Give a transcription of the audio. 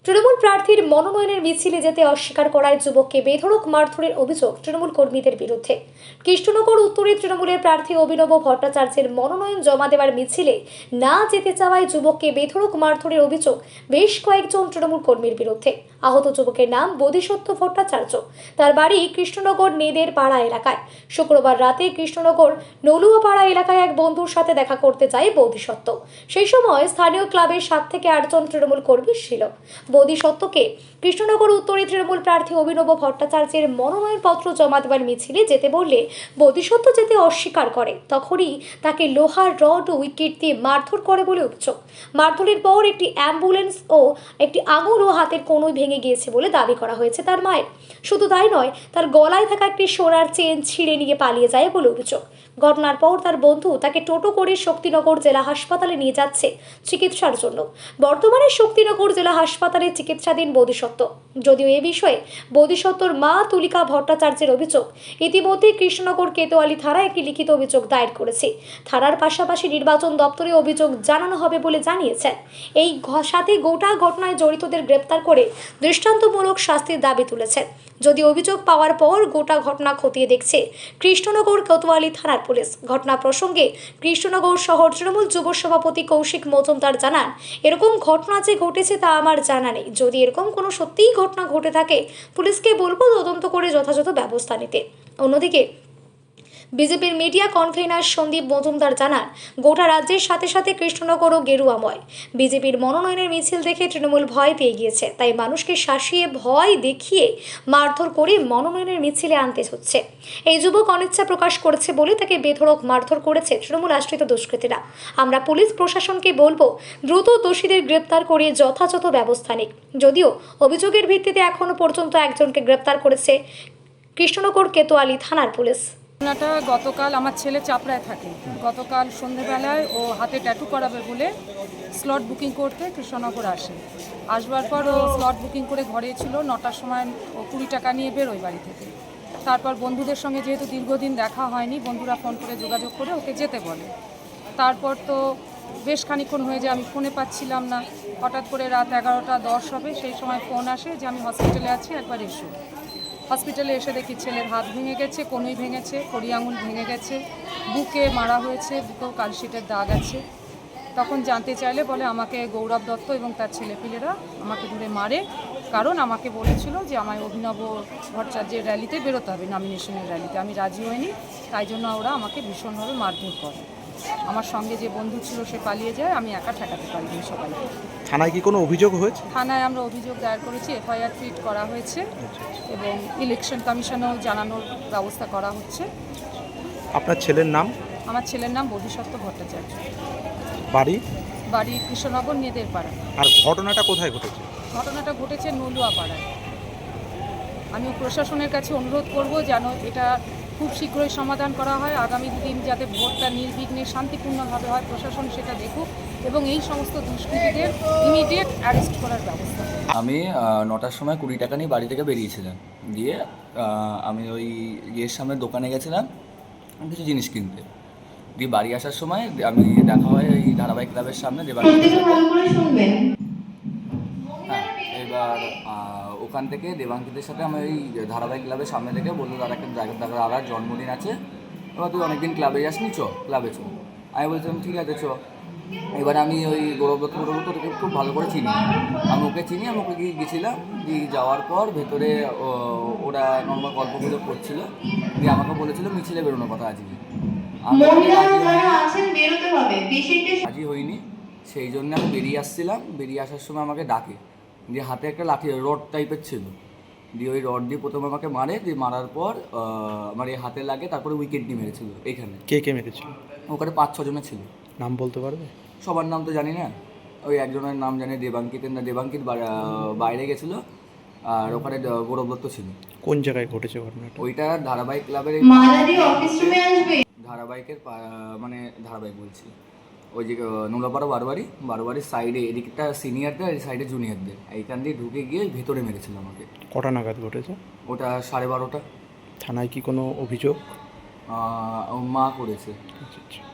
তৃণমূল প্রার্থীর মনোনয়নের মিছিলে যেতে অস্বীকার করায় যুবককে বেধড়ক মারধরের অভিযোগ তৃণমূল কর্মীদের বিরুদ্ধে। কৃষ্ণনগর উত্তরে তৃণমূলের প্রার্থী অভিনব ভট্টাচার্যের মনোনয়ন জমা দেওয়ার মিছিলে না যেতে চাওয়ায় যুবককে বেধড়ক মারধরের অভিযোগ বেশ কয়েকজন তৃণমূল কর্মীর বিরুদ্ধে। আহত যুবকের নাম বোধিসত্ত্ব ভট্টাচার্য। তার বাড়ি কৃষ্ণনগর নেদের পাড়া এলাকায়। শুক্রবার রাতে কৃষ্ণনগর নলুয়াপাড়া এলাকায় এক বন্ধুর সাথে দেখা করতে যায় বোধিসত্ত্ব। সেই সময় স্থানীয় ক্লাবের 7 থেকে 8 জন তৃণমূল কর্মী ছিল। বোধিসত্ত্বকে কৃষ্ণনগর উত্তরে তৃণমূল প্রার্থী অভিনব ভট্টাচার্যের মনোনয়নপত্র জমা দেওয়ার মিছিলে যেতে বললে বোধিসত্ত্ব যেতে অস্বীকার করে। তখনই তাকে লোহার রড ও উইকেট দিয়ে মারধর করে বলে অভিযোগ। মারধরের পর একটি অ্যাম্বুলেন্স ও একটি আঙুল ও হাতের কনুই ভেঙে গিয়েছে বলে দাবি করা হয়েছে তার মায়ের। শুধু তাই নয়, তার গলায় থাকা একটি সোনার চেন ছিঁড়ে নিয়ে পালিয়ে যায় বলে অভিযোগ। ঘটনার পর তার বন্ধু তাকে টোটো করে শক্তিনগর জেলা হাসপাতালে নিয়ে যাচ্ছে চিকিৎসার জন্য। বর্তমানে শক্তিনগর জেলা হাসপাতালে চিকিৎসাধীন বোধিসত্ত্ব। যদিও এ বিষয়ে বোধিসত্ত্বর মা তুলিকা ভট্টাচার্যের অভিযোগ, ইতিমধ্যে কৃষ্ণনগর কেতোয়ালি থানায় একটি লিখিত অভিযোগ দায়ের করেছে। থানার পাশাপাশি নির্বাচন দপ্তরে অভিযোগ জানানো হবে বলে জানিয়েছেন। এই সাথে গোটা ঘটনায় জড়িতদের গ্রেপ্তার করে দৃষ্টান্তমূলক শাস্তির দাবি তুলেছেন। যদি অভিযোগ পাওয়ার পর গোটা ঘটনা খতিয়ে দেখছে কৃষ্ণনগর কোতোয়ালি থানার পুলিশ। ঘটনা প্রসঙ্গে কৃষ্ণনগর শহর তৃণমূল যুব সভাপতি কৌশিক মজুমদার জানান, এরকম ঘটনা যে ঘটেছে তা আমার জানা নেই। যদি এরকম কোনো সত্যিই ঘটনা ঘটে থাকে পুলিশকে বলবো তদন্ত করে যথাযথ ব্যবস্থা নিতে। অন্যদিকে বিজেপির মিডিয়া কনভেনার সন্দীপ মজুমদার জানান, গোটা রাজ্যের সাথে সাথে কৃষ্ণনগরও গেরুয়াময়। বিজেপির মনোনয়নের মিছিল দেখে তৃণমূল ভয় পেয়ে গিয়েছে, তাই মানুষকে শাসিয়ে ভয় দেখিয়ে মারধর করে মনোনয়নের মিছিলে আনতে হচ্ছে। এই যুবক অনিচ্ছা প্রকাশ করেছে বলে তাকে বেধড়ক মারধর করেছে তৃণমূল আশ্রিত দুষ্কৃতীরা। আমরা পুলিশ প্রশাসনকে বলবো দ্রুত দোষীদের গ্রেপ্তার করে যথাযথ ব্যবস্থা নিক। যদিও অভিযোগের ভিত্তিতে এখনো পর্যন্ত একজনকে গ্রেপ্তার করেছে কৃষ্ণনগর কেতোয়ালি থানার পুলিশ। ঘটনাটা গতকাল আমার ছেলে চাপড়ায় থাকে। গতকাল সন্ধ্যেবেলায় ও হাতে ট্যাটু করাবে বলে স্লট বুকিং করতে কৃষ্ণনগর আসে। আসবার পর ও স্লট বুকিং করে ঘরে ছিল। 9টার সময় ও 20 টাকা নিয়ে বেরোয় বাড়ি থেকে। তারপর বন্ধুদের সঙ্গে যেহেতু দীর্ঘদিন দেখা হয়নি, বন্ধুরা ফোন করে যোগাযোগ করে ওকে যেতে বলে। তারপর তো বেশ খানিক্ষণ হয়ে যায়, আমি ফোনে পাচ্ছিলাম না। হঠাৎ করে রাত 11টা 10 হবে, সেই সময় ফোন আসে যে আমি হসপিটালে আছি, একবার এসো। হসপিটালে এসে দেখি ছেলের হাত ভেঙে গেছে, কনুই ভেঙেছে, কড়ি আঙুল ভেঙে গেছে, বুকে মারা হয়েছে, বুকেও কালশিটের দাগ আছে। তখন জানতে চাইলে বলে আমাকে গৌরব দত্ত এবং তার ছেলেপিলেরা আমাকে ধরে মারে, কারণ আমাকে বলেছিল যে আমায় অভিনব ভট্টাচার্যের র্যালিতে বেরোতে হবে, নমিনেশনের র্যালিতে। আমি রাজি হইনি, তাই জন্য ওরা আমাকে ভীষণভাবে মারধর করে। আমার সঙ্গে যে বন্ধু ছিল সে পালিয়ে যায়, আমি একা ঠেকাতে পারিনি সবাইকে। থানায় কি কোনো অভিযোগ হয়েছে? থানায় আমরা অভিযোগ দায়ের করেছি, এফআইআর ট্রিট করা হয়েছে এবং ইলেকশন কমিশনেও জানানোর ব্যবস্থা করা হচ্ছে। আপনার ছেলের নাম? আমার ছেলের নাম বোধিসত্ত্ব ভট্টাচার্য। বাড়ি? বাড়ি কৃষ্ণনগর নেদের পাড়া। আর ঘটনাটা কোথায় ঘটেছে? ঘটনাটা ঘটেছে নলুয়াপাড়ায়। আমি প্রশাসনের কাছে অনুরোধ করব যেন এটা খুব শীঘ্রই সমাধান করা হয়। আগামী দিন যাতে ভোটটা নির্বিঘ্নে শান্তিপূর্ণভাবে হয়, প্রশাসন সেটা দেখুক এবং এই সমস্ত দুষ্কৃতীদের ইমিডিয়েট অ্যারেস্ট করার ব্যবস্থা। আমি 9টার সময় 20 টাকা নিয়ে বাড়ি থেকে বেরিয়েছিলাম। দিয়ে আমি ওই ইয়ের সামনে দোকানে গেছিলাম কিছু জিনিস কিনতে। দিয়ে বাড়ি আসার সময় আমি দেখা হয় এই ধারাবাহিক ক্লাবের সামনে হ্যাঁ, এবার ওখান থেকে দেবাঙ্কিতের সাথে আমি ওই ধারাবাহিক ক্লাবের সামনে থেকে বললো দাদার জন্মদিন আছে, এবার তুই অনেকদিন ক্লাবে যাসনি, ক্লাবে চ। আমি বলছিলাম ঠিক আছে চ। এবার আমি ওই গৌরব ওকে খুব ভালো করে চিনি, আমি ওকে চিনি। আমি ওকে গিয়েছিলাম, দিয়ে যাওয়ার পর ভেতরে ওরা নর্মাল গল্প গুজব করছিল। দিয়ে আমাকে বলেছিল মিছিলে বেরোনোর কথা আজকে। আমি রাজি হইনি, সেই জন্য আমি বেরিয়ে আসছিলাম। বেরিয়ে আসার সময় আমাকে ডাকে, দিয়ে হাতে একটা লাঠি রড টাইপের ছিল। দিয়ে ওই রড দিয়ে প্রথমে আমাকে মারে, দিয়ে মারার পর আমার এই হাতে লাগে, তারপরে উইকেট দিয়ে মেরেছিল। এখানে কে কে মেরেছিল? ওখানে 5-6 জনে ছিল। নাম বলতে পারবে? সবার নাম তো জানি না, ওই একজনের নাম জানি, দেবাঙ্কিত বাইরে গেছিলো, আর ওখানে গৌরব দত্ত ছিল। কোন জায়গায় ঘটেছে ঘটনাটা? ওইটা ধারাবাহিক ক্লাবের ধারাবাহিক বলছি, ওই যে নোলাপাড়া বারোয়ারির সাইডে, এদিকটা সিনিয়রদের, এই সাইডে জুনিয়রদের, এইখান দিয়ে ঢুকে গিয়ে ভেতরে মেরেছিল আমাকে। কটা নাগাদ ঘটেছে? ওটা 12:30। থানায় কি কোনো অভিযোগ? মা করেছে। আচ্ছা।